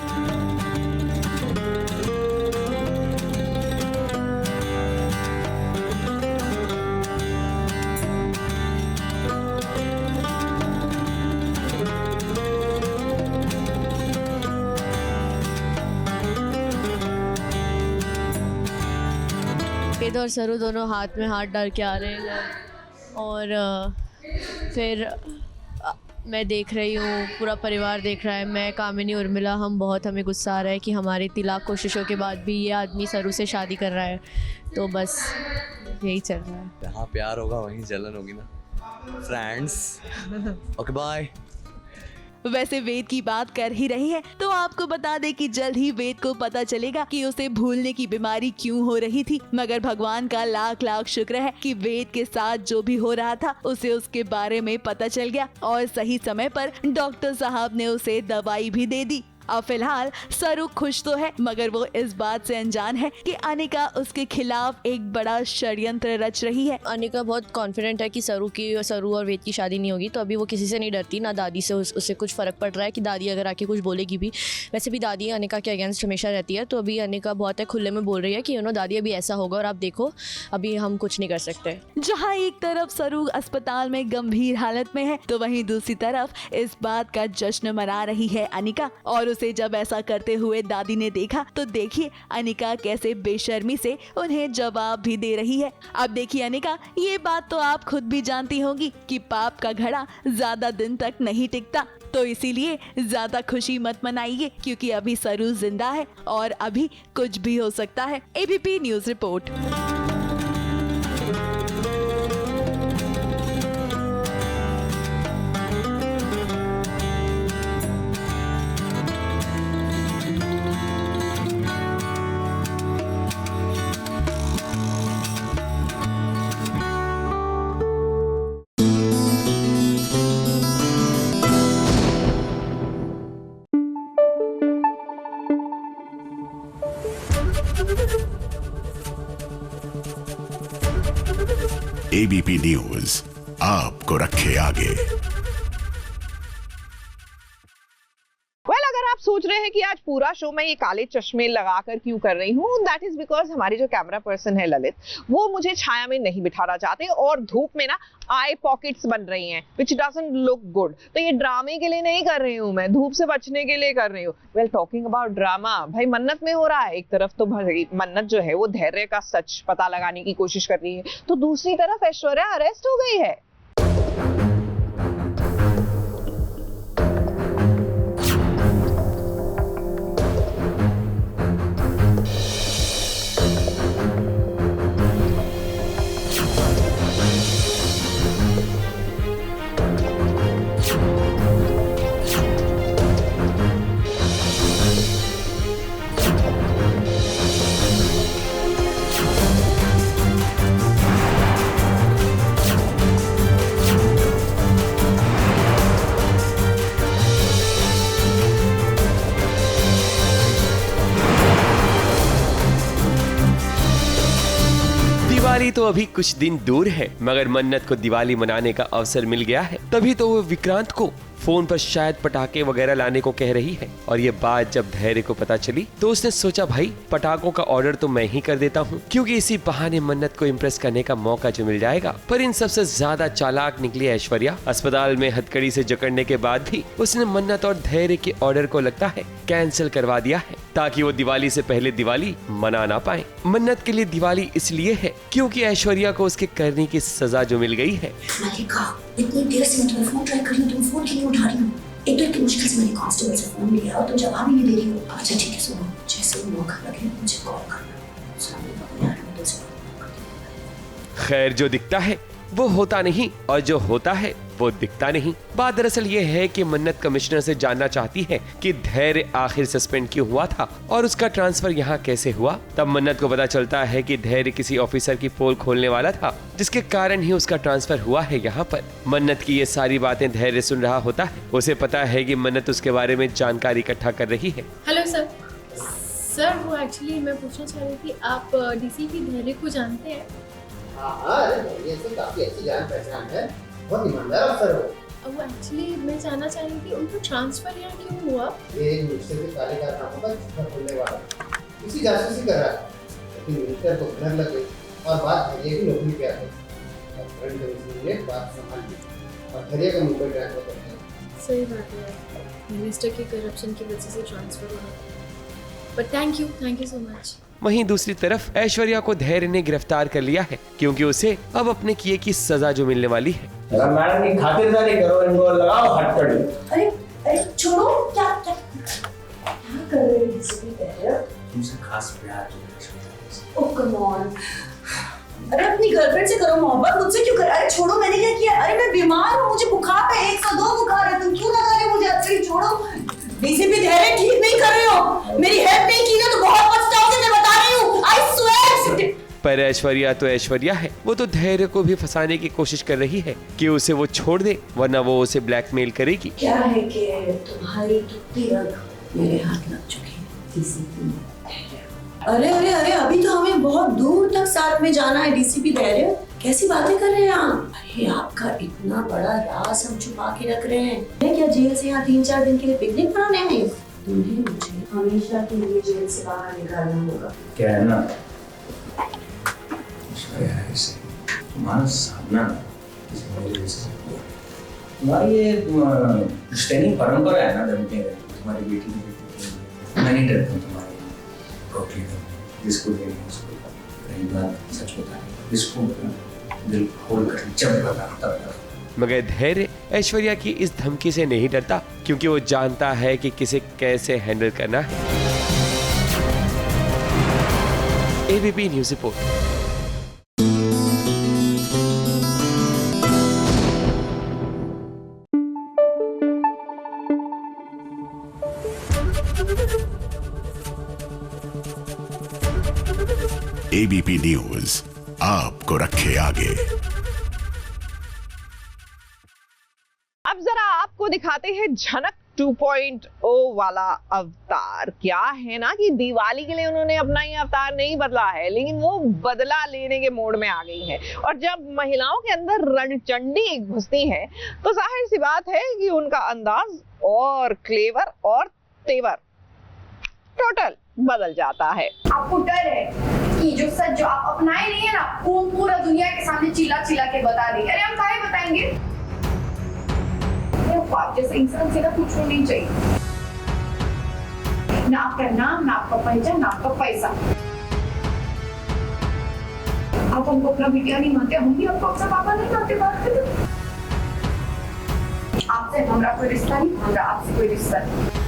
वेद और सरू दोनों हाथ में हाथ डाल के आ रहे हैं और फिर मैं देख रही हूँ, पूरा परिवार देख रहा है, मैं, कामिनी, उर्मिला, हम बहुत, हमें गुस्सा आ रहा है कि हमारी तिलाक कोशिशों के बाद भी ये आदमी सरू से शादी कर रहा है। तो बस यही चल रहा है। जहाँ प्यार होगा वहीं जलन होगी ना फ्रेंड्स। Okay bye. वैसे वेद की बात कर ही रही है तो आपको बता दे कि जल्द ही वेद को पता चलेगा कि उसे भूलने की बीमारी क्यों हो रही थी, मगर भगवान का लाख लाख शुक्र है कि वेद के साथ जो भी हो रहा था उसे उसके बारे में पता चल गया और सही समय पर डॉक्टर साहब ने उसे दवाई भी दे दी। अब फिलहाल सरू खुश तो है, मगर वो इस बात से अनजान है कि अनिका उसके खिलाफ एक बड़ा षड्यंत्र रच रही है। अनिका बहुत कॉन्फिडेंट है कि सरू और वेद की शादी नहीं होगी, तो अभी वो किसी से नहीं डरती, ना दादी से उससे कुछ फ़र्क पड़ रहा है कि दादी अगर आके कुछ बोलेगी भी। वैसे भी दादी अनिका के अगेंस्ट हमेशा रहती है, तो अभी अनिका बहुत है खुले में बोल रही है कि दादी अभी ऐसा होगा और आप देखो, अभी हम कुछ नहीं कर सकते। जहाँ एक तरफ सरू अस्पताल में गंभीर हालत में है, तो वहीं दूसरी तरफ इस बात का जश्न मना रही है अनिका। और उसे जब ऐसा करते हुए दादी ने देखा तो देखिए अनिका कैसे बेशर्मी से उन्हें जवाब भी दे रही है। अब देखिए अनिका, ये बात तो आप खुद भी जानती होंगी कि पाप का घड़ा ज्यादा दिन तक नहीं टिकता, तो इसीलिए ज्यादा खुशी मत मनाइए, क्योंकि अभी सरू जिंदा है और अभी कुछ भी हो सकता है। ABP news report. ABP news आपको रखे आगे। अगर आप सोच रहे हैं कि आज पूरा शो मैं ये काले चश्मे लगाकर क्यों कर रही हूँ, दैट इज बिकॉज हमारे जो कैमरा पर्सन है ललित, वो मुझे छाया में नहीं बिठाना चाहते और धूप में ना आई पॉकेट्स बन रही हैं, विच डजंट लुक गुड। तो ये ड्रामे के लिए नहीं कर रही हूँ, मैं धूप से बचने के लिए कर रही हूँ। वेल, टॉकिंग अबाउट ड्रामा, भाई मन्नत में हो रहा है। एक तरफ तो भाई मन्नत जो है वो धैर्य का सच पता लगाने की कोशिश कर रही है, तो दूसरी तरफ ऐश्वर्या अरेस्ट हो गई है। दिवाली तो अभी कुछ दिन दूर है, मगर मन्नत को दिवाली मनाने का अवसर मिल गया है। तभी तो वो विक्रांत को फोन पर शायद पटाखे वगैरह लाने को कह रही है। और ये बात जब धैर्य को पता चली तो उसने सोचा भाई पटाखों का ऑर्डर तो मैं ही कर देता हूँ, क्योंकि इसी बहाने मन्नत को इम्प्रेस करने का मौका जो मिल जाएगा। पर इन सबसे ज्यादा चालाक निकली ऐश्वर्या। अस्पताल में हथकड़ी से जकड़ने के बाद भी उसने मन्नत और धैर्य के ऑर्डर को लगता है कैंसिल करवा दिया है, ताकि वो दिवाली से पहले दिवाली मना ना पाए। मन्नत के लिए दिवाली इसलिए है क्योंकि ऐश्वर्या को उसके करने की सजा जो मिल गई है। मलिका, इतनी देर से मैं तुम्हें फोन ट्राई कर रही हूँ, तुम फोन क्यों नहीं उठा रही हो? एक तो इतनी मुश्किल से मैंने कांस्टेबल से फोन लिया और तुम जवाब ही नहीं दे रही हो। अच्छा ठीक है, सुनो, जैसे भी मौका लगे मुझे कॉल करना। खैर, जो दिखता है वो होता नहीं और जो होता है वो दिखता नहीं। बात दरअसल ये है कि मन्नत कमिश्नर से जानना चाहती है कि धैर्य आखिर सस्पेंड क्यों हुआ था और उसका ट्रांसफर यहाँ कैसे हुआ। तब मन्नत को पता चलता है कि धैर्य किसी ऑफिसर की पोल खोलने वाला था, जिसके कारण ही उसका ट्रांसफर हुआ है यहाँ पर। मन्नत की ये सारी बातें धैर्य सुन रहा होता है। उसे पता है कि मन्नत उसके बारे में जानकारी इकट्ठा कर रही है। Hello sir. सर, वो एक्चुअली मैं पूछना चाह रही थी, आप डीसीपी धैर्य को जानते हैं? हाँ, ये तो काफी अच्छी जान पहचान है, बहुत ईमानदार अफसर हो। वो एक्चुअली मैं जानना चाह रही थी उनको ट्रांसफर यहाँ क्यों हुआ? ये एक मुझसे भी काले कारनामों का झूठा बोलने वाला किसी जासूसी कर रहा था, लेकिन मिनिस्टर को नजर लग गई और बात धैर्य की नौकरी पे आ गई और फ्रंट कमिश्नर ने बात संभाल ली और धैर्य का मुंबई ट्रांसफर कर दिया। सही बात है, मिनिस्टर की करप्शन की वजह से ट्रांसफर हुआ। But thank you so much. वहीं दूसरी तरफ ऐश्वर्या को धैर्य ने गिरफ्तार कर लिया है, क्योंकि उसे अब अपने किए की सजा जो मिलने वाली है। मैडम की खातिरदारी करो, इनको लगाओ हथकड़ी। अरे छोड़ो, क्या कर रहे हो? तुमसे खास प्यार है। ओह कम ऑन, अरे अपनी गर्लफ्रेंड से करो मोहब्बत, मुझसे क्यों कर? अरे छोड़ो, मैंने क्या किया? अरे मैं बीमार हूँ, मुझे बुखार है, 102 बुखार है, तुम क्यों लगा रहे हो मुझे? अच्छी छोड़ो, डीसीपी धैर्य ठीक नहीं कर रहे हो, मेरी हेल्प नहीं की ना तो बहुत पछताओगे, मैं बता रही हूँ, आई स्वेयर। पर ऐश्वर्या तो ऐश्वर्या है, वो तो धैर्य को भी फंसाने की कोशिश कर रही है कि उसे वो छोड़ दे, वरना वो उसे ब्लैकमेल करेगी। क्या है कि तुम्हारी टुकड़ी रग मेरे हाथ लग चुकी है, डीसीपी धैर्य। अरे अरे अरे, अभी तो हमें बहुत दूर तक साथ में जाना है। डीसीपी धैर्य, कैसी बातें कर रहे हैं आप? अरे आपका इतना बड़ा राज हम छुपा के रख रहे हैं। क्या जेल से यहाँ 3-4 दिन के लिए पिकनिक मनाने में? तुम्हें मुझे हमेशा के लिए जेल से बाहर निकालना होगा। क्या है ना, तुम्हारा सामना तुम्हारी ये क्रिश्चियनी परंपरा है ना, डरते हैं तुम्हारी बेटी की। मैं नहीं डरता हूँ तुम्हारी रोटी जिसको रही बात सच होता है, इसको दिल खोल कर जब बताता। मगर धैर्य ऐश्वर्या की इस धमकी से नहीं डरता, क्योंकि वो जानता है कि किसे कैसे हैंडल करना है। ABP news report. ABP news आपको रखे आगे। अब जरा आपको दिखाते हैं झनक 2.0 वाला अवतार। क्या है ना कि दिवाली के लिए उन्होंने अपना ये अवतार नहीं बदला है, लेकिन वो बदला लेने के मोड में आ गई है। और जब महिलाओं के अंदर रणचंडी घुसती है तो जाहिर सी बात है कि उनका अंदाज और क्लेवर और तेवर टोटल बदल जाता है। आपको डर है कि जो सच जो आप अपनाए नहीं है ना, वो पूरा दुनिया के सामने चिल्ला चिल्ला के बता देंगे। अरे हम काहे बताएंगे? जैसे इंसान से ना कुछ नहीं चाहिए, ना आपका नाम, ना आपका पहचान, ना आपका पैसा। आप हमको अपना बिटिया नहीं मानते, हम भी आपको अपना पापा नहीं मानते। बात करें आपसे हमारा कोई रिश्ता नहीं, हमारा आपसे कोई रिश्ता नहीं।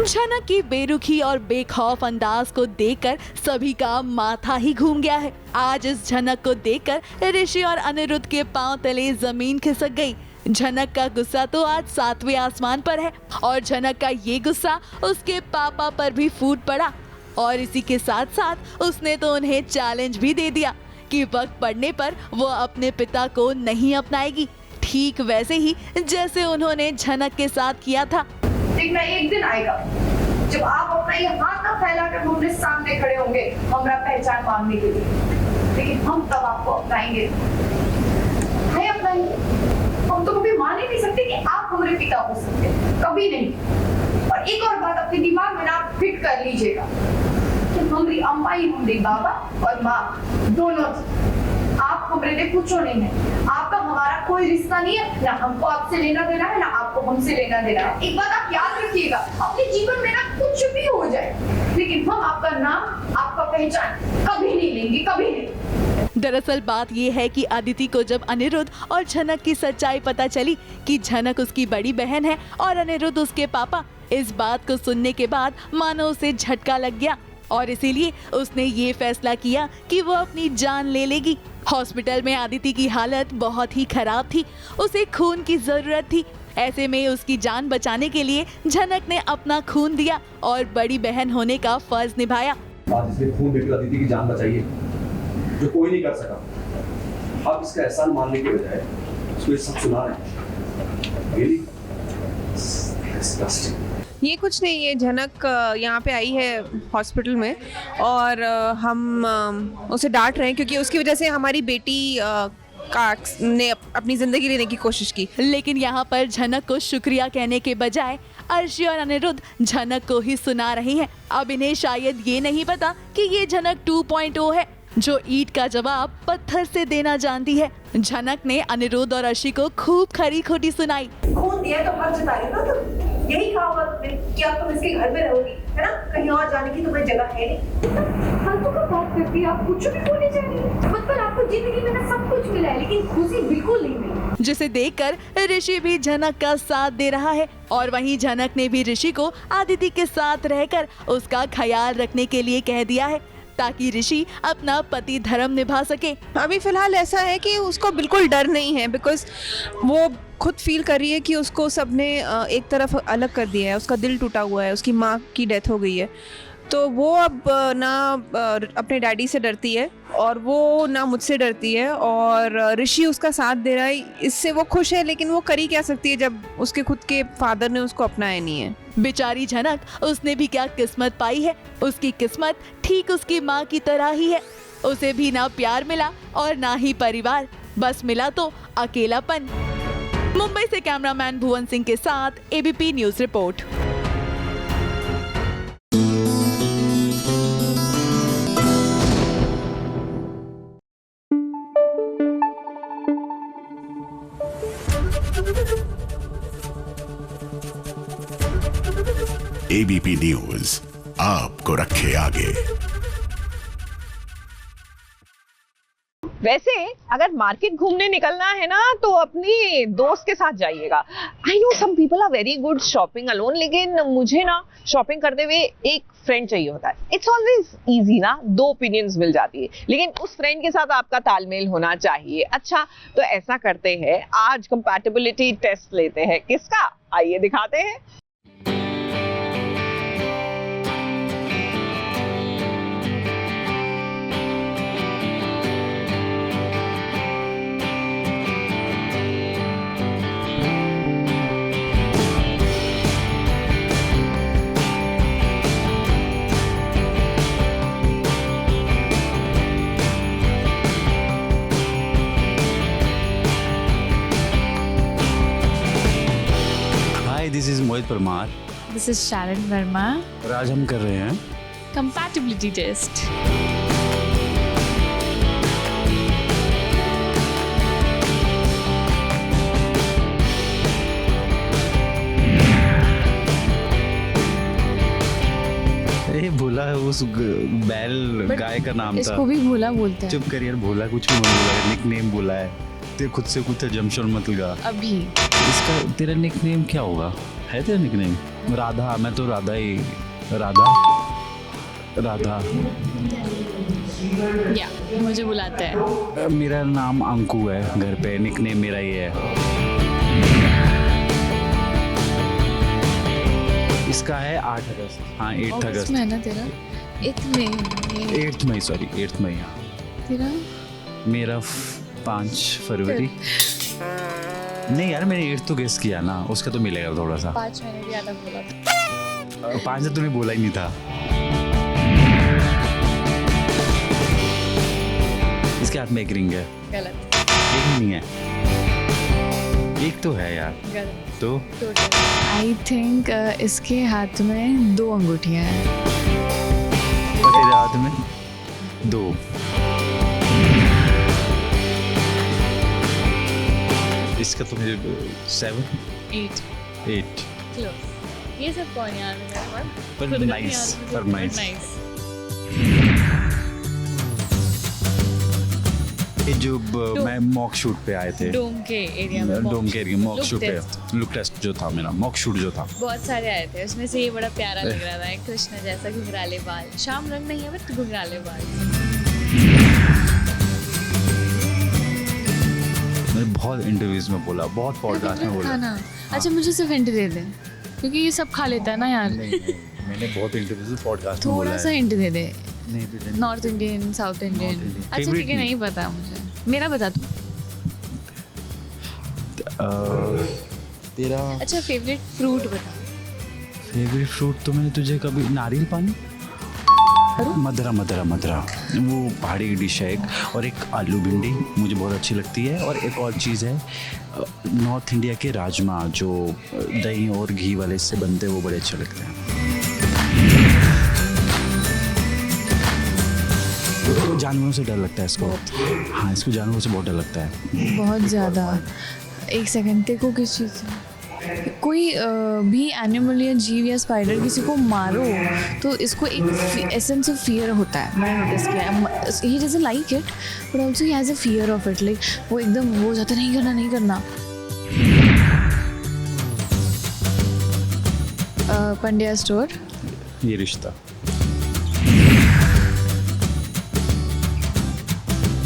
झनक की बेरुखी और बेखौफ अंदाज को देखकर सभी का माथा ही घूम गया है। आज इस झनक को देखकर ऋषि और अनिरुद्ध के पांव तले जमीन खिसक गई। झनक का गुस्सा तो आज 7वें आसमान पर है और झनक का ये गुस्सा उसके पापा पर भी फूट पड़ा। और इसी के साथ साथ उसने तो उन्हें चैलेंज भी दे दिया कि वक्त पड़ने पर वो अपने पिता को नहीं अपनाएगी, ठीक वैसे ही जैसे उन्होंने झनक के साथ किया था। देखना एक दिन आएगा जब आप अपना ये हाथ ना फैला कर हमने सामने खड़े होंगे हमारा पहचान मांगने के लिए, लेकिन हम तब आपको अपनाएंगे, है अपनाएंगे। हम तो कभी मान ही नहीं सकते कि आप हमारे पिता हो सकते, कभी नहीं। और एक और बात अपने दिमाग में ना फिट कर लीजिएगा कि हमारी अम्मा ही हमारी बाबा और माँ दोनों, आप हमारे लिए कुछ नहीं है, आपका हमारा कोई रिश्ता नहीं है, ना हमको आपसे लेना देना है, ना आपको हमसे लेना देना है। एक बात आप याद रखिएगा, अपने जीवन में ना कुछ भी हो जाए, लेकिन हम आपका नाम, आपका पहचान कभी नहीं लेंगे, कभी नहीं। दरअसल बात ये है कि अदिति को जब अनिरुद्ध और झनक की सच्चाई पता चली कि झनक उसकी बड़ी बहन है और अनिरुद्ध उसके पापा, इस बात को सुनने के बाद मानो उसे झटका लग गया और इसीलिए उसने ये फैसला किया कि वो अपनी जान ले लेगी। हॉस्पिटल में अदिति की हालत बहुत ही खराब थी, उसे खून की जरूरत थी। ऐसे में उसकी जान बचाने के लिए झनक ने अपना खून दिया और बड़ी बहन होने का फर्ज निभाया। आज इसने खून देकर अदिति की जान बचाई है, जो कोई नहीं कर सका। आप इसका एहसान मानने के बजाय उसको ये सब सुना रहे हैं। Really? Disgusting. ये कुछ नहीं है, झनक यहाँ पे आई है हॉस्पिटल में और हम उसे डांट रहे हैं क्योंकि उसकी वजह से हमारी बेटी ने अपनी जिंदगी लेने की कोशिश की। लेकिन यहाँ पर झनक को शुक्रिया कहने के बजाय अर्शी और अनिरुद्ध झनक को ही सुना रही हैं। अब इन्हें शायद ये नहीं पता कि ये झनक 2.0 है, जो ईंट का जवाब पत्थर से देना जानती है। झनक ने अनिरुद्ध और अर्शी को खूब खरी खोटी सुनाई। खून दिया तो हर जता रही ना, तुम यही कहा होगा तुमने कि अब तुम इसके घर में रहोगी, है ना, कहीं और जाने की तुम्हें जगह है नहीं। फालतू का बात करती है, आप कुछ भी बोले जा रही है। मतलब आपको जिंदगी में ना सब कुछ मिला है, लेकिन खुशी बिल्कुल नहीं मिली। जिसे देखकर ऋषि भी झनक का साथ दे रहा है और वहीं झनक ने भी ऋषि को अदिति के साथ रहकर उसका ख्याल रखने के लिए कह दिया है ताकि ऋषि अपना पति धर्म निभा सके। अभी फिलहाल ऐसा है कि उसको बिल्कुल डर नहीं है, बिकॉज वो खुद फील कर रही है कि उसको सबने एक तरफ अलग कर दिया है, उसका दिल टूटा हुआ है, उसकी माँ की डेथ हो गई है, तो वो अब ना अपने डैडी से डरती है और वो ना मुझसे डरती है और ऋषि उसका साथ दे रहा है, इससे वो खुश है। लेकिन वो कर ही क्या सकती है जब उसके खुद के फादर ने उसको अपनाया नहीं है। बेचारी झनक, उसने भी क्या किस्मत पाई है। उसकी किस्मत ठीक उसकी माँ की तरह ही है। उसे भी ना प्यार मिला और ना ही परिवार, बस मिला तो अकेलापन। मुंबई से कैमरामैन भुवन सिंह के साथ ABP news report. ABP news आपको रखे आगे। वैसे अगर मार्केट घूमने निकलना है ना तो अपनी दोस्त के साथ जाइएगा। I know some people are very good shopping alone, लेकिन मुझे ना शॉपिंग करते हुए एक फ्रेंड चाहिए होता है। इट्स ऑलवेज इजी ना, दो ओपिनियंस मिल जाती है, लेकिन उस फ्रेंड के साथ आपका तालमेल होना चाहिए। अच्छा, तो ऐसा करते हैं, आज कंपैटिबिलिटी टेस्ट लेते हैं। किसका, आइए दिखाते हैं। This is Mohit Parmar. This is Sharon Verma. और आज हम कर रहे हैं Compatibility test. ये भोला है, उस बैल गाय का नाम था। इसको भी भोला बोलते हैं। चुप कर यार, भोला कुछ भी बोला है, निकनेम बोला है। तेरे खुद से कुछ जमशोर मत लगा अभी। इसका तेरा निकनेम क्या होगा? है तेरा निकनेम? राधा। मैं तो राधा ही, राधा राधा या मुझे बुलाते हैं। मेरा नाम अंकु है, घर पे निकनेम मेरा ये है। इसका है 8 अगस्त। हाँ 8 अगस्त में है ना तेरा? 8 मई, सॉरी 8 मई। हाँ तेरा? मेरा 5 फरवरी। नहीं यार, मैंने 8 तो गेस किया ना, उसका तो मिलेगा थोड़ा सा। 5 मैंने भी आधा बोला था। 5 तूने बोला ही नहीं था। इसके हाथ में एक रिंग है। गलत। एक नहीं है, एक तो है यार। गलत। तो आई थिंक इसके हाथ में 2 अंगूठियाँ हैं। और तेरे हाथ में 2। इसका तो मुझे 7 8 क्लोज। ये सब कौन याद है मेरे पास? पर नाइस, पर नाइस। ये जो मैं मॉक शूट पे आए थे, डोम के एरिया में, मॉक शूट पे लुक टेस्ट जो था मेरा, मॉक शूट जो था, बहुत सारे आए थे। उसमें से ये बड़ा प्यारा लग रहा था, एक कृष्ण जैसा घुंघराले बाल, शाम रंग नहीं है बट घुंघराले बाल। मैंने बहुत इंटरव्यूज में बोला, बहुत पॉडकास्ट में बोला। खाना अच्छा मुझे सिर्फ हिंट दे दे, क्योंकि ये सब खा लेता है ना यार। नहीं, मैंने बहुत इंटरव्यूज पॉडकास्ट में बोला थोड़ा सा हिंट दे दे। नहीं, नॉर्थ इंडियन, साउथ इंडियन। अच्छा ठीक है, नहीं पता मुझे, मेरा बता तू। तेरा अच्छा फेवरेट फ्रूट बता। फेवरेट फ्रूट तो मैंने तुझे कभी नारियल पानी, मदरा वो पहाड़ी की डिश है एक, और एक आलू भिंडी मुझे बहुत अच्छी लगती है, और एक और चीज़ है नॉर्थ इंडिया के राजमा जो दही और घी वाले से बनते हैं, वो बड़े अच्छे लगते हैं। जानवरों से डर लगता है इसको। हाँ, इसको जानवरों से बहुत डर लगता है, बहुत ज़्यादा। एक सेकंड, तेरे को किस चीज़ से कोई भी एनिमल या जीव या स्पाइडर किसी को मारो तो इसको एक एसेंस ऑफ फियर होता है, मैंने नोटिस किया है। He doesn't like it but also he has a fear of it, like वो एकदम वो जाता नहीं करना। पंड्या स्टोर, ये रिश्ता।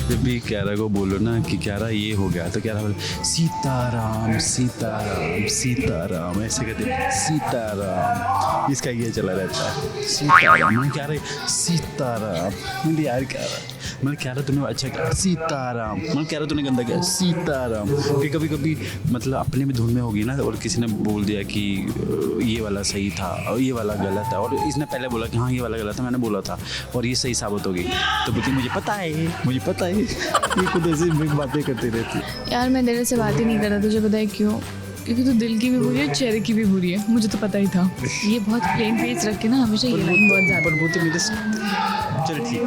जब भी क्यारा को बोलो ना कि क्यारा ये हो गया, तो क्यारा बोले सीताराम सीताराम सीताराम, ऐसे कहते सीताराम। इसका ये चला रहता है सीताराम। मैं क्या रहा सीताराम, मैं यार क्या रहा, मैं क्या रहा तूने अच्छा किया सीताराम, मैं क्या रहा तूने गंदा किया सीताराम। फिर कभी कभी मतलब अपने में धुन में होगी ना, और किसी ने बोल दिया कि ये वाला सही था और ये वाला गलत है, और इसने पहले बोला कि हाँ ये वाला गलत है, मैंने बोला था और ये सही साबित होगी, तो बोलती मुझे पता है ये खुद ऐसे बातें करती रहती। यार मैं तेरे से बात ही नहीं कर रहा, तुझे पता है क्यों? क्योंकि तू दिल की भी बुरी है, चेहरे की भी बुरी है, मुझे तो पता ही था। ये बहुत प्लेन फेस रख के ना हमेशा ये लाइन बहुत ज़्यादा। पर वो तो मेरे चल ठीक।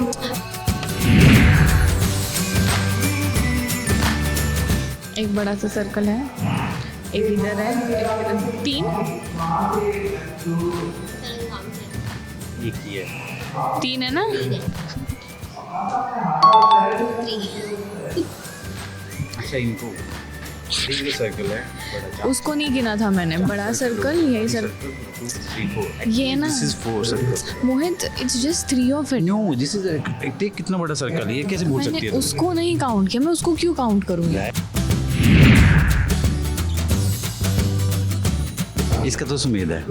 एक बड़ा सा सर्कल है, एक इधर है, एक 3 एक ही है, 3 है ना? अच्छा इनको सर्कल है, उसको नहीं गिना था मैंने, बड़ा सर्कल यही सर्कल ये ना, this is 4 circle Mohit, it's just 3 of it. No this is देख कितना बड़ा सर्कल है, ये कैसे बोल सकती है? मैंने उसको नहीं काउंट किया, मैं उसको क्यों काउंट करूँगी? इसका तो सुमेध है,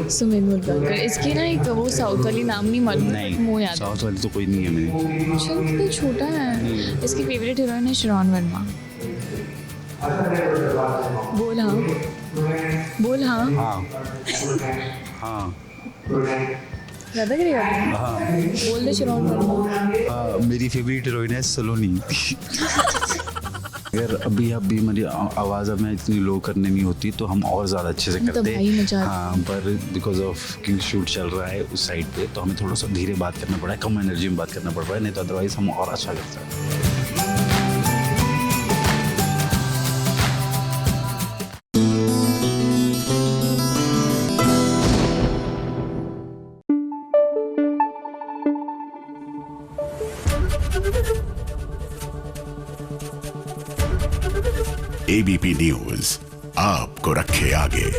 सुमेध मुल्गांकर। इसकी ना एक वो साउथ वाली नाम नहीं मालूम, मुँह याद। साउथ वाली तो कोई नहीं है मेरी। चल छोटा है। इसकी फेवरेट हीरोइन है शिरोन वर्मा। बोल हाँ, बोल हाँ। हाँ ज़्यादा करेगा? हाँ बोल दे शिरोन वर्मा। मेरी फेवरेट हीरोइन है सलोनी। अगर अभी मेरी आवाज़ अब मैं इतनी लो करने नहीं होती तो हम और ज़्यादा अच्छे से करते हैं। हाँ, पर बिकॉज ऑफ कि शूट चल रहा है उस साइड पे, तो हमें थोड़ा सा धीरे बात करना पड़ा है, कम एनर्जी में बात करना पड़ रहा है, नहीं तो अदरवाइज हम और अच्छा करते हैं। एबीपी न्यूज आपको रखे आगे।